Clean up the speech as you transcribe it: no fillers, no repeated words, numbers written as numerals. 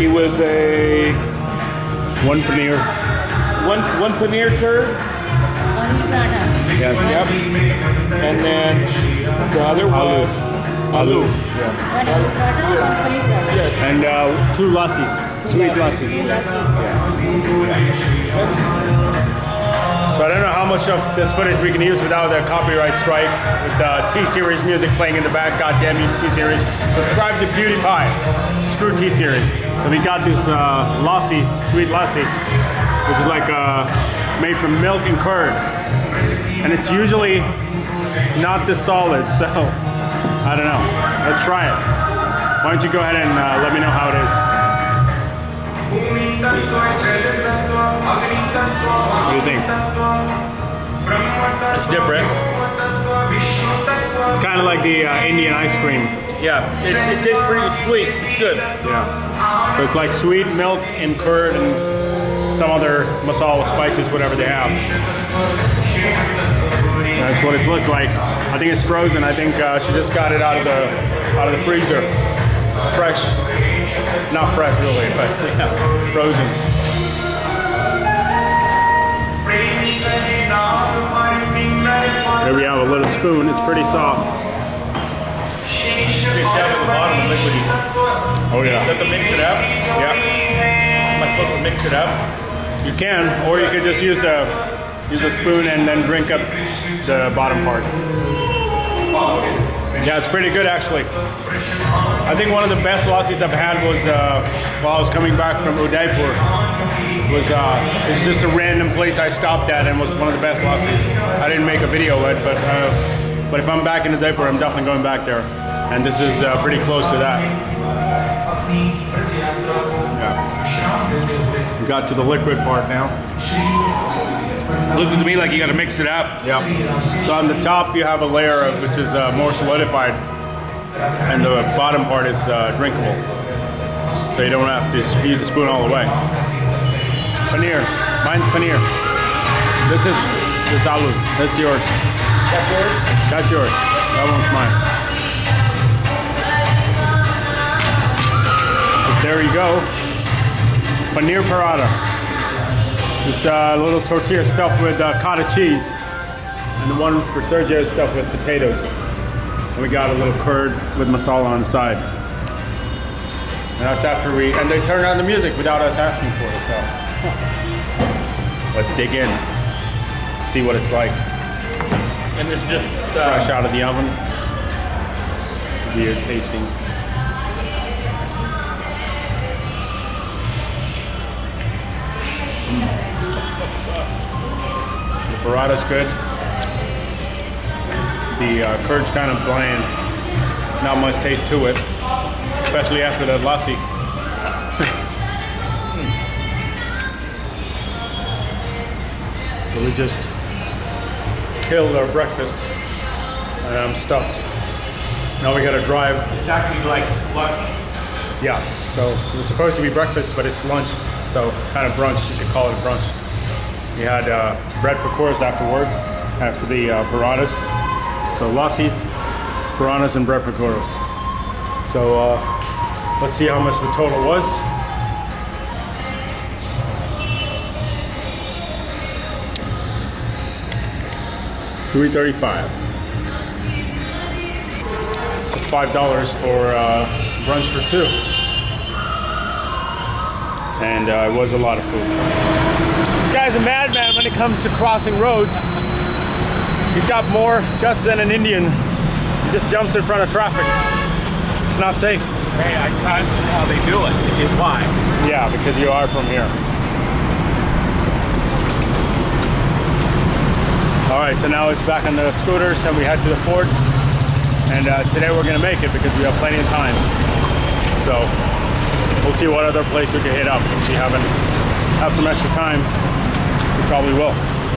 It was a One paneer. one paneer curd. Yes. Yep. And then the other was aloo. Yeah. Yes. And two lassis. Sweet lassi. So I don't know how much of this footage we can use without a copyright strike with the T-Series music playing in the back. Goddamn you, T-Series. Subscribe to PewDiePie. Screw T-Series. So we got this lassi, sweet lassi, which is like made from milk and curd. And it's usually not this solid, so I don't know. Let's try it. Why don't you go ahead and let me know how it is. What do you think? It's different. It's kind of like the Indian ice cream. Yeah, it tastes pretty sweet. It's good. Yeah. So it's like sweet milk and curd and some other masala spices, whatever they have. That's what it looks like. I think it's frozen. I think she just got it out of the freezer. Fresh. Not fresh really, but yeah, frozen. Here we have a little spoon. It's pretty soft. It's down at the bottom, liquidy. Oh yeah. Have to mix it up. Yeah. Am I supposed to mix it up? You can, or you could just use a spoon and then drink up the bottom part. Yeah, it's pretty good actually. I think one of the best lassis I've had was while I was coming back from Jaipur. It's just a random place I stopped at and was one of the best lassis. I didn't make a video of it, but if I'm back in Jaipur, I'm definitely going back there. And this is pretty close to that. Yeah. We got to the liquid part now. Looks to me like you got to mix it up. Yeah. So on the top you have a layer of which is more solidified, and the bottom part is drinkable. So you don't have to use the spoon all the way. Paneer. Mine's paneer. This aloo. That's yours. That's yours? That's yours. That one's mine. So there you go. Paneer paratha. This little tortilla stuffed with cottage cheese, and the one for Sergio is stuffed with potatoes. And we got a little curd with masala on the side. And that's after and they turned on the music without us asking for it, so. Let's dig in, see what it's like. And it's just Fresh out of the oven. Weird tasting. The paratha's good. The curd's kind of bland. Not much taste to it, especially after the lassi. So we just killed our breakfast, and I'm stuffed. Now we gotta drive. it's actually like lunch. Yeah, so it was supposed to be breakfast, but it's lunch, so kind of brunch, you could call it brunch. We had bread pakoras afterwards, after the parathas. So lassis, parathas, and bread pakoras. So let's see how much the total was. $3.35. So $5 for brunch for two. And it was a lot of food. This guy's a madman when it comes to crossing roads. He's got more guts than an Indian. He just jumps in front of traffic. It's not safe. Hey, I got how they do it, is why. Yeah, because you are from here. All right, so now it's back on the scooters and we head to the forts. And today we're gonna make it because we have plenty of time. So we'll see what other place we can hit up. If we have some extra time, we probably will.